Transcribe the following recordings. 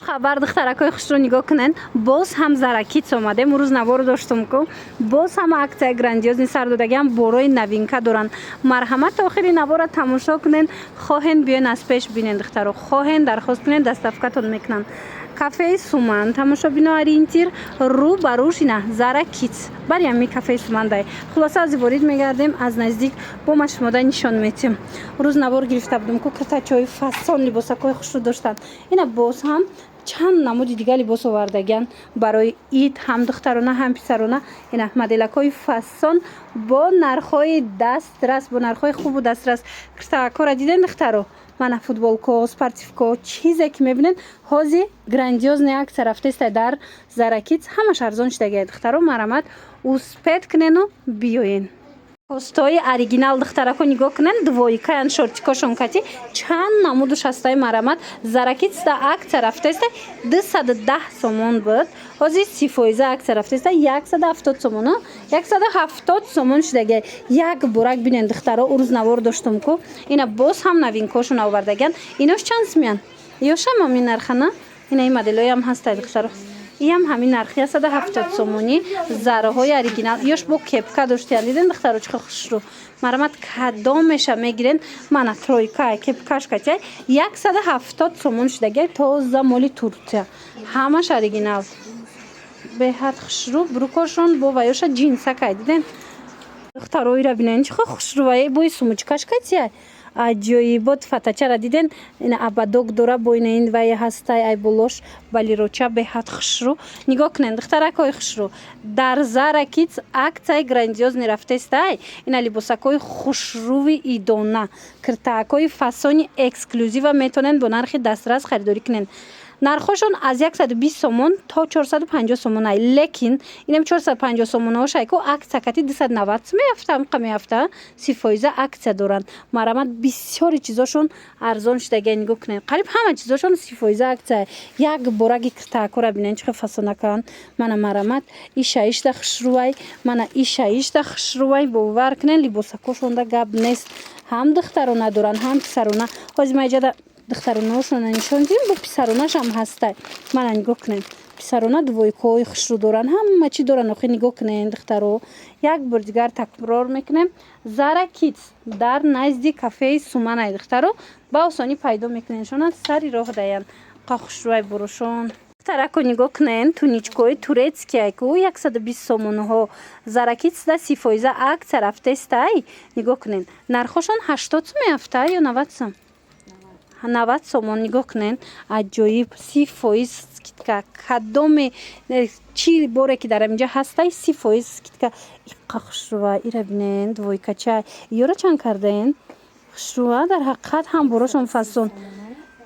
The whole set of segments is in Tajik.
хабар духтаракои хушро нигоҳ кунед. Боз ҳам заракиц омадем. Рӯз наворо доштум ку боз ҳам аксияи грандиозни сар додагиам борои новинка доранд. Марҳамат охири навора тамошо кунед. хоҳен биёен аз пеш бинед духтаро. хоҳен дархост кунед доставкатон мекунанд. кафеи Суман тамошобино ориентир рӯ ба рӯш ина заракиц бари ҳами кафеи Суман дай. хулоса аз ворид мегардем, аз наздик бо ма шумода нишон метем. рӯз навор гирифта будам ку киртачои фасон либосакои хушрӯ доштанд. ина боз ҳам чанд намуди дигар либос овардагиан барои ид ҳам духтарона ҳам писарона. ина моделакои фасон бо нархҳои дастрас, бо нархҳои хубу дастрас. киртакора диден духтаро? мана футболко, спортивко, чизе ки мебинед ҳози грандиозни аксия рафтестай дар заракиц ҳамаш арзон шудагиад духтаро. марамат успед кунену биёен. постҳои оригинал духтарако нигоҳ кунед. двойкаян шортикошон кати чанд намуду шастаи марамат заракиц да аксия рафтестай 210 сомон буд. ҳозир 30% аксия рафтестай 170 сомон, 170 сомон шудаги. як бурак бинен духтаро. рӯз навор доштум ку ина боз ҳам новинкошон овардагиан. инош чанд сумиян? ёшам ҳамин нархана. ина ин моделҳоям ҳастай духтаро. ям ҳамин нархи 170 сомонӣ зараҳои оригинал. ёш бо кепка доштиян. диден духтаро чӣ хушрӯ. марамат кадомеша мегирен. мана тройка кепкаш катя 170 сомон шудагиай. тоза моли Турция. ҳамаш оригинал. беҳад хушрӯ. брукошон бо ваёша ҷинсакай. диден духтаро ира бинен чӣ хушрӯ. бои сумучкаш катя аҷоибот фатачара диден. ина абадок дора бо ина ин вай ҳастай айболош балироча беҳад хушрӯ. нигоҳ кунед духтаракои хушрӯ. дар заракиц аксияи грандиозни рафтестай. ина либосакои хушрӯви идона, киртаакои фасони эксклюзива метавонед бо нархи дастрас харидорӣ кунед. нархошон аз 120 сомон то 450 сомон ай. лекин инам 450 сомонаош айку аксия кати 290 сом меафта амқа меафта 30% аксия доранд. марамат бисёри чизошон арзон шудаги. нигоҳ кунед қариб ҳама чизошон 30% аксия. як бораги киртаакора бинен чӣ фасонакан. мана марамат ишаишда хушрӯай. мана ишаишда хушрӯай бовар кунед либосакошон да гап нест. ҳам духтарона доранд ҳам писарона. ҳозир маҷада духтаронаошона нишон дидем бо писаронашам ҳастай. мана нигоҳ кунед писарона двойкаҳои хушрӯ доранд. ҳама чӣ доранд охи нигоҳ кунед духтаро. як бор дигар такрор мекунем. заракиц дар назди кафеи Суман ай духтаро. ба осонӣ пайдо мекунедшон аз сари роҳ даян. қа хушрӯай борошон. духтарако нигоҳ кунед туничкои турецкиайку 120 сомонҳо заракиц да 30% аксия рафтестай. нигоҳ кунед нархошон 80 сом меафта ё 90 сом. 90 сомон. нигоҳ кунед аҷоиб 30% скидка. кадоме чӣ боре ки дар инҷа ҳастай 30% скидка. иққа хушрӯа ира бинен двойкача ёро чанд кардаен хушрӯа. дар ҳақиқат ҳам борошон фасон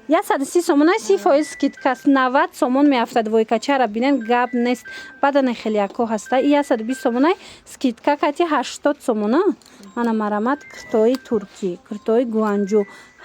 130 сомон ай 30% скидка 90 сомон меафта двойкачара бинен гап нест. бадане хеле яко ҳаста 120 сомон ай скидка кати 80 сомона. мана марамат киртои туркӣ, киртои гуанҷу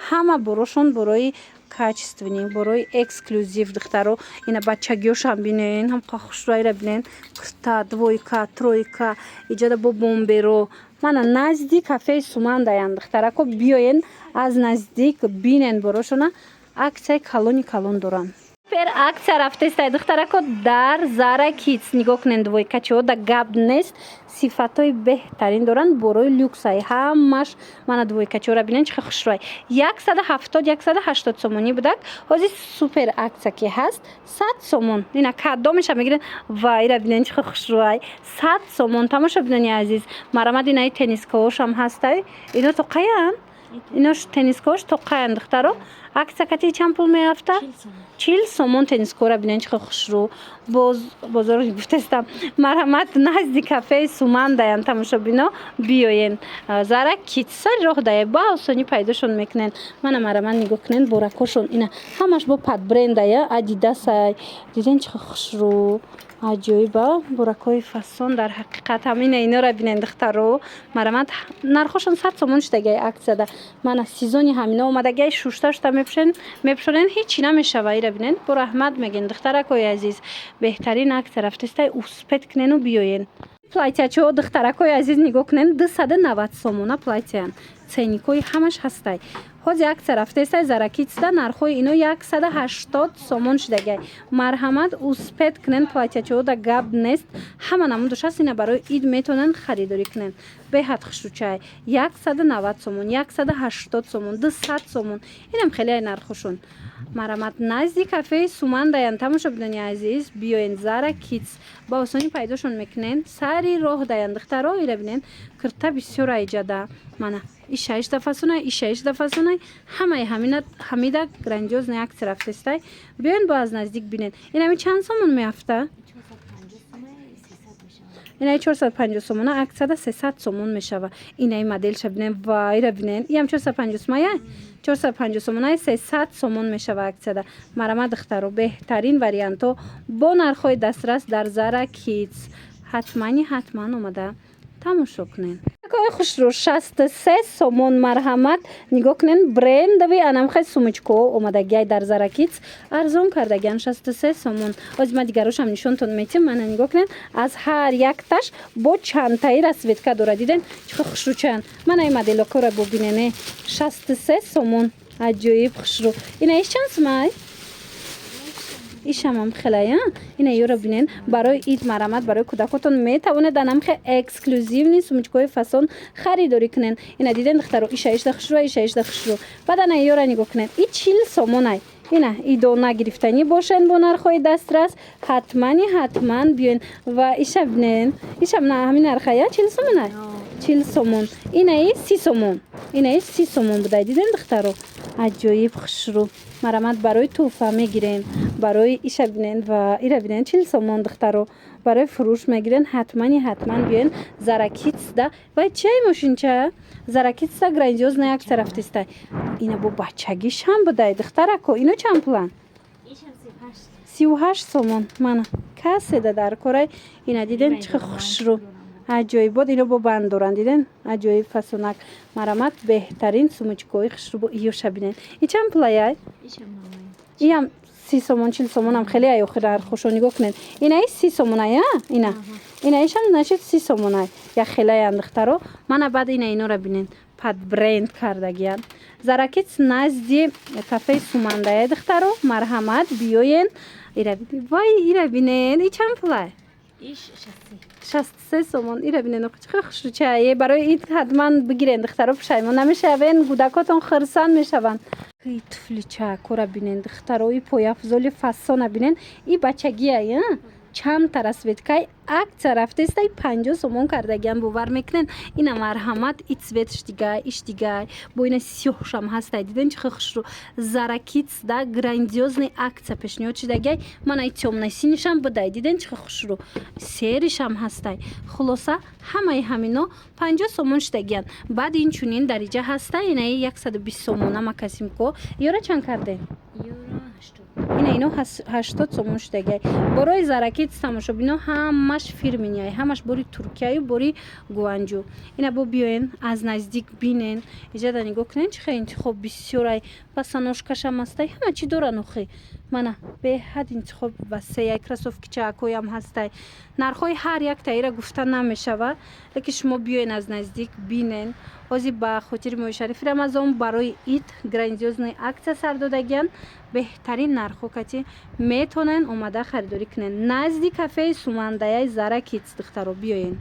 ҳама борошон борои качественӣ, борои эксклюзив духтаро. ина бачагиёшам бинен ҳам қа хушрӯайра бинен кирта двойка тройка иҷода бо бомберо. мана назди кафеи Суман даян духтарако. биёен аз наздик бинен борошона аксияи калони калон доранд. супер аксия рафтестай духтарако дар заракиц. нигоҳ кунед двойкачиҳо да гап нест. сифатҳои беҳтарин доранд борои люксай. ҳамаш мана двойкачиҳора бинен чӣ хушрӯай. 170-180 сомонӣ будак. ҳозир супер аксия ки ҳаст 100 сомон. ина кадомеша мегирен вайра бинен чӣ хушрӯай. 100 сомон. тамошо бинани азиз. марамат инаи теннискаҳошам ҳастай. ино тоқаян. инош теннискаҳош тоқаян духтаро. аксия кати чанд пул меафта? 40 сомон теннискора бинен чӣ хушрӯ. бозор гуфтестам. марамат назди кафеи Суман даян тамошобино биёен. заракиц сари роҳ дая ба осонӣ пайдошон мекунед. мана марамат нигоҳ кунед боракошон ина ҳамаш бо падбрендая адидасай. диден чӣ хушрӯ. аҷоиба буракҳои фасон дар ҳақиқат ҳамина инора бинен духтаро. марамат нархошон 100 сомон шудагиай аксияда. мана сезони ҳамина омадагиай шушта мепӯшонен ҳечи намешава. ира бинен бо раҳмат мегӯем духтаракои азиз. беҳтарин аксия рафтестай успед кунену биёен. платячаҳо духтаракои азиз нигоҳ кунед 290 сомона платяян. ценникои ҳамаш ҳастай. ҳози акция рафтеста заракитсда нархҳои ино 180 сомон шудагай. Марҳамат успед кунен платячаҳо да гап нест. Ҳама намудаш аст, ина барои ид метавонанд харидорӣ кунен. Беҳад хушрӯчай 190 сомон, 180 сомон, 200 сомон. Инам хеле нархушон. Марҳамат назди кафеи Суман даян. Тамошобинони азиз, биёен Zara Kids ба осонӣ пайдошон мекунен. Сари роҳ даян духтаро ира бинен кирта бисёр айҷада. Мана иша 6 фасонай, иша 6 фасонай. Ҳамаи ҳамида грандиозни акция рафтестай. Биёен бо аз наздик бинен. Инами чанд сомон меафта? Инаи 450 сомона акцияда 300 сомон мешава. Инаи моделша бинен ва ира бинен. Иам 450 сомая? 450 сомонаи 300 сомон мешава акцияда. Марҳамат духтаро беҳтарин вариантҳо бо нархҳои дастрас дар Zara Kids. ҳатман омада тамошо кунен. Какой хушрӯ 63 сомон. Марҳамат нигоҳ кунен брендови анамхай сумочкаҳо омадагиай дар Zara Kids арзон кардагиан 63 сомон. Ози ма дигарошам нишонтон метим. Мана нигоҳ кунен аз ҳар якташ бо чантаи расветка дора. Диден чӣ хушрӯчаян. Мана ин модело кора бубинене 63 сомон. Аҷоиб хушрӯ. Инаиш чанд сомай? ишамам хелая. Ина ёро бинен барои ид марҳамат барои кӯдакотон метавонед анамхе эксклюзивни сумочкаҳои фасон харидорӣ кунен. Ина диден духтаро иша 18 хушрӯ, иша 18 хушрӯ. Баъд ана ёра нигоҳ кунен. И 40 сомонай. Ина идона гирифтанӣ бошен бо нархҳои дастрас. ҳатман биёен ва иша бинен. Ишам на ҳамин нархая 40 сомонай. 40 сомон. Инаи 30 сомон. Инаи 30 сомон будай. Диден духтаро аҷоиб хушрӯ. Марҳамат барои туҳфа мегирен. Барои иша бинен ва ира бинен 40 сомон духтаро. Барои фурӯш мегирен. ҳатман биёен Zara Kids да. Вай чиаи мошинча? Zara Kids да грандиозна акция рафтестай. Ина бо бачагишам будай духтарако. Ино чанд пулан? 38 сомон. Мана каседа дар корай. Ина диден чӣ хушрӯ. аҷоибот ино бо банд доранд. Диден аҷоиб фасонак. Марҳамат беҳтарин сумочкаҳои хушрӯ бо иёша бинен. И чанд пулаяй? иам 30 сомон 40 сомонам хеле ай охир нархушо нигоҳ кунед. Инаи 30 сомоная? Ина инаишам значит 30 сомонай. Я хелаян духтаро. Мана баъд ина инора бинен. Пад бренд кардагиян. Zara Kids назди кафеи Сумандая духтаро. Марҳамат биёен. Вай ира бинен. И чанд пулай? 63 сомон. Ира бинен чӣ хушрӯчае. Барои ид ҳатман бигирен духтаро пушаймон намешавен. Кӯдакотон хирсан мешаванд. И туфлича кора бинен духтаро. И пояфзоли фасона бинен. И бачагия чанд тарасветкай акция рафтестай 50 сомон кардагиан бовар мекунен. Ина марҳамат и цветш дигай, иш дигай. Бо ина сиёҳшам ҳастай. Диден чӣ хушрӯ. Zara Kids да грандиозни акция пешниҳод шудагай. Мана и тёмнаи синишам будай. Диден чӣ хушрӯ. Серишам ҳастай. Хулоса ҳамаи ҳамино 50 сомон шудагиан. Баъд инчунин дариҷа ҳастай. Инаи 120 сомона макасимко. Ёра чанд кардем? Ина ино 80 сомон шудагай. Борои Zara Kids тамошобино ҳамаш фирминияй. Ҳамаш бори Туркияю бори Гуанҷу. Ина бо биёен аз наздик бинен. Иҷада нигоҳ кунен чихе интихоб бисёрай. Босоножкашам ҳастай. Ҳама чӣ доран охи. Мана беҳад интихоб васеяй. Кросовкичаакоям ҳастай. Нархҳои ҳар яктаира гуфта намешава. Лекин шумо биёен аз наздик бинен. Ҳози ба хотири моҳи шарифи Рамазон барои ид грандиозни акция сар додагиан. Беҳтарин нархҳо кати метонен омада харидорӣ кунен. Назди кафеи Сумандаяи Zara Kids духтаро биёен.